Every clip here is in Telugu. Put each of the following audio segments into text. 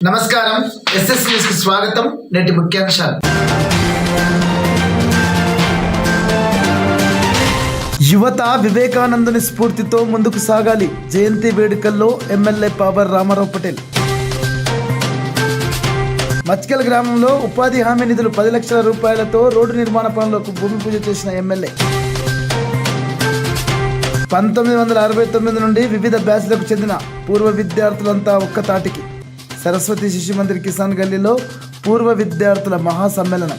నమస్కారం, ఎస్ఎస్ న్యూస్ కి స్వాగతం. నేటి ముఖ్యాంశాలు. యువత వివేకానందుని స్ఫూర్తితో ముందుకు సాగాలి. జయంతి వేడుకల్లో ఎమ్మెల్యే పాబర్ రామారావు పటేల్. మచ్కల్ గ్రామంలో ఉపాధి హామీ నిధులు 10 లక్షల రూపాయలతో రోడ్డు నిర్మాణ పనులకు భూమి పూజ చేసిన ఎమ్మెల్యే. 1969 నుండి వివిధ బ్యాచ్లకు చెందిన పూర్వ విద్యార్థులంతా ఒక్క తాటికి. సరస్వతి శిశు మందిర్ కిసాన్ గల్లీలో పూర్వ విద్యార్థుల మహాసమ్మేళనం.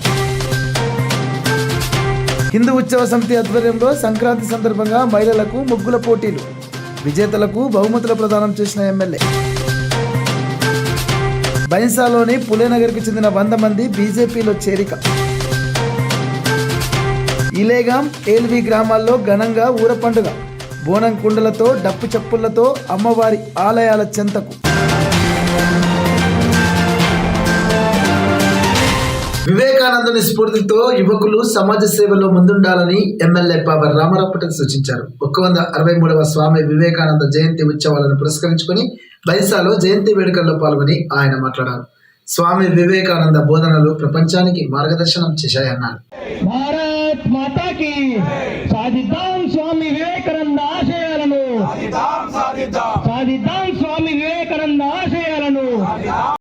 హిందూ ఉత్సవ సమితి ఆధ్వర్యంలో సంక్రాంతి సందర్భంగా మహిళలకు ముగ్గుల పోటీలు. విజేతలకు బహుమతుల ప్రదానం చేసిన ఎమ్మెల్యే. బైన్సాలోని పులేనగర్కి చెందిన 100 మంది బీజేపీలో చేరిక. ఇలేగాం, ఏల్వి గ్రామాల్లో ఘనంగా ఊర పండుగ. బోనం కుండలతో, డప్పు చప్పుళ్లతో అమ్మవారి ఆలయాల చెంతకు. వివేకానందుని స్ఫూర్తితో యువకులు సమాజ సేవలో ముందుండాలని ఎమ్మెల్యే పాబర్ రామారావు పటేల్ సూచించారు. 163వ స్వామి వివేకానంద జయంతి ఉత్సవాలను పురస్కరించుకొని బైసాలో జయంతి వేడుకల్లో పాల్గొని ఆయన మాట్లాడారు. స్వామి వివేకానంద బోధనలు ప్రపంచానికి మార్గదర్శనం చేశాయన్నారు. భారత్ మాతా కీ